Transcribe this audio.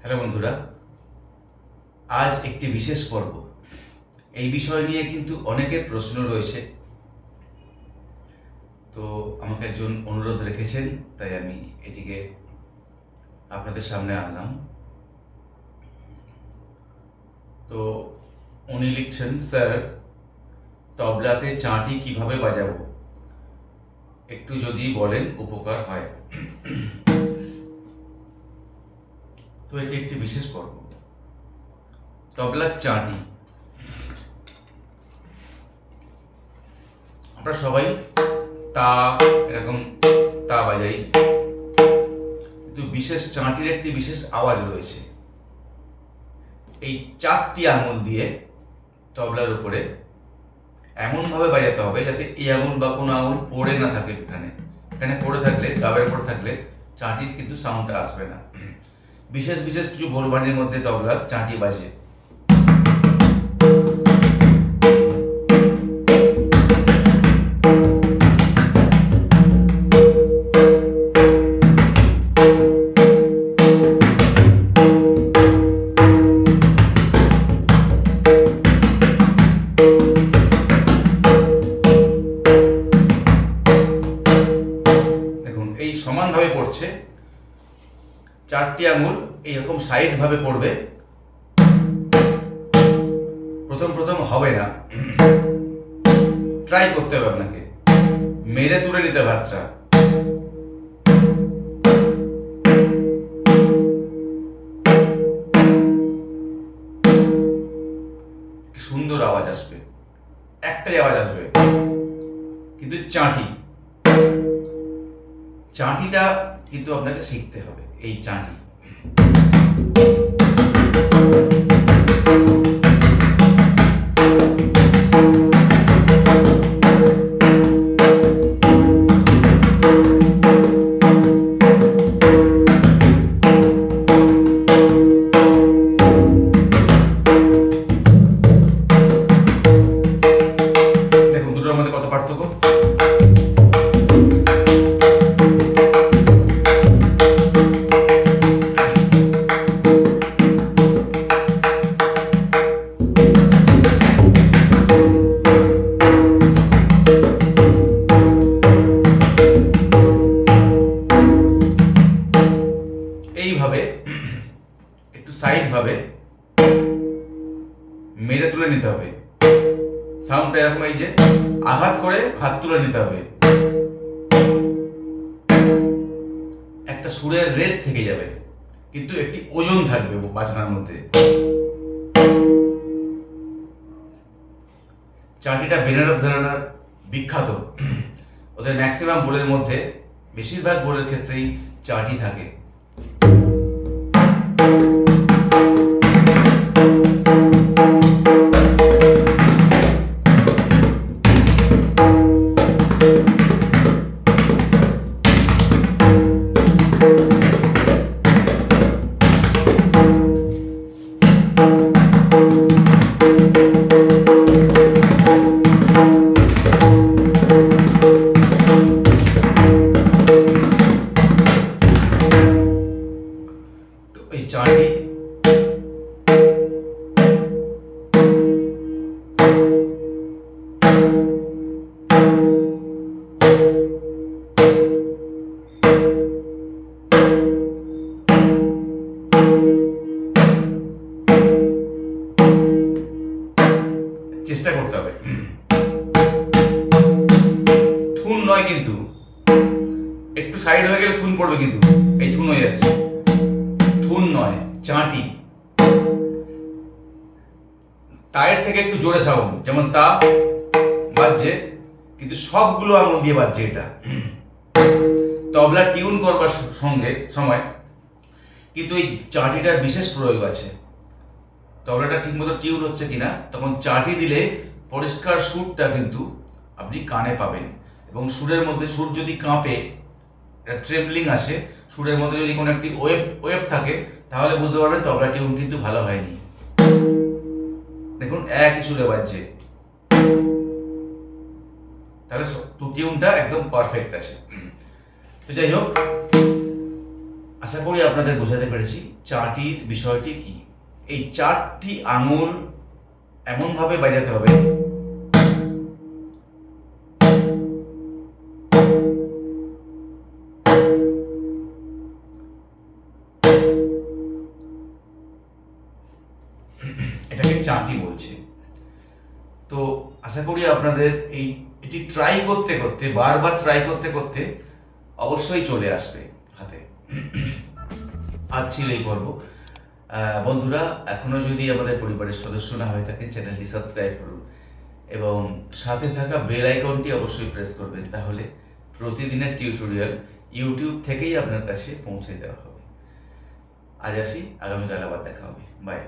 Hello বন্ধুরা, আজ একটি বিশেষ পর্ব। এই বিষয় নিয়ে কিন্তু অনেকের প্রশ্ন রয়েছে, তো আমাকে একজন অনুরোধ রেখেছেন, তাই আমি এটিকে আপনাদের সামনে আনলাম। তো উনি লিখছেন, স্যার তবলাতে চাঁটি কিভাবে বাজাবো একটু যদি বলেন উপকার হয়। তো এটি একটি বিশেষ পর্ব। তবলার চাঁটি আমরা সবাই তা এরকম তা বাজাই, কিন্তু বিশেষ চাঁটির একটি বিশেষ আওয়াজ রয়েছে। এই 4টি আঙুল দিয়ে তবলার উপরে এমনভাবে বাজাতে হবে যাতে এই আঙুল বা কোনো আঙুল পড়ে না থাকে। এখানে পড়ে থাকলে, দাবের পড়ে থাকলে চাঁটির কিন্তু সাউন্ডটা আসবে না। বিশেষ বিশেষ কিছু ভোরবানির মধ্যে তবলার চাঁটি বাজে। সমানভাবে পড়ছে, 4টি আঙুল এইরকম সাইড ভাবে পড়বে। প্রথম হবে না, ট্রাই করতে হবে আপনাকে, মেরে তুলে নিতে হবে হাতটা। সুন্দর আওয়াজ আসবে, একটাই আওয়াজ আসবে, কিন্তু চাঁটিটা কিন্তু আপনাকে শিখতে হবে। এই চাঁটি দেখুন দুটোর মধ্যে কত পার্থক্য। এইভাবে একটু সাইড ভাবে মেরে তুলে নিতে হবে। সাউন্ডটা এরকম, এই যে আঘাত করে হাত তুলে নিতে হবে। একটা সুরের রেস থেকে যাবে, কিন্তু একটি ওজন থাকবে বাজনার মধ্যে। চাঁটিটা বেনারস ঘরানার বিখ্যাত। ওদের ম্যাক্সিমাম বোলের মধ্যে, বেশিরভাগ বোলের ক্ষেত্রেই চাঁটি থাকে। এই চাঁটি চেষ্টা করতে হবে। থুন নয়, কিন্তু একটু সাইড হয়ে গেলে থুন পড়বে, কিন্তু এই থুন হয়ে যাচ্ছে। থুন নয়, চাঁটি। তায়ের থেকে একটু জোরে সাউন্ড, যেমন তা বাজছে, কিন্তু সবগুলো আঙুল দিয়ে বাজছে। এটা তবলা টিউন করবার সময় কিন্তু এই চাঁটিটার বিশেষ প্রয়োগ আছে। তবলাটা ঠিকমতো টিউন হচ্ছে কিনা, তখন চাঁটি দিলে পরিষ্কার সুরটা কিন্তু আপনি কানে পাবেন। এবং সুরের মধ্যে, সুর যদি কাঁপে, ট্রেমলিং আসে, সুরের মধ্যে যদি কোনো একটি ওয়েভ থাকে, তাহলে বুঝতে পারবেন তবলা টিউন কিন্তু ভালো হয়নি। দেখুন একই সুরে বাজছে, তাহলে টিউনটা একদম পারফেক্ট আছে। তো যাই হোক, আশা করি আপনাদের বোঝাতে পেরেছি চাটির বিষয়টি কি। এই 4টি আঙুল এমনভাবে বাজাতে হবে এটাকে চাটি বলছে। তো আশা করি আপনাদের এটি ট্রাই করতে করতে, বারবার ট্রাই করতে করতে অবশ্যই চলে আসবে হাতে। আজ ছিল এই পর্ব। বন্ধুরা, এখনো যদি আমাদের পরিবারের সদস্য না হয়ে থাকেন, চ্যানেলটি সাবস্ক্রাইব করুন এবং সাথে থাকা বেল আইকনটি অবশ্যই প্রেস করবেন, তাহলে প্রতিদিনের টিউটোরিয়াল ইউটিউব থেকেই আপনার কাছে পৌঁছে দেওয়া হবে। আজ আসি, আগামীকাল আবার দেখা হবে। বাই।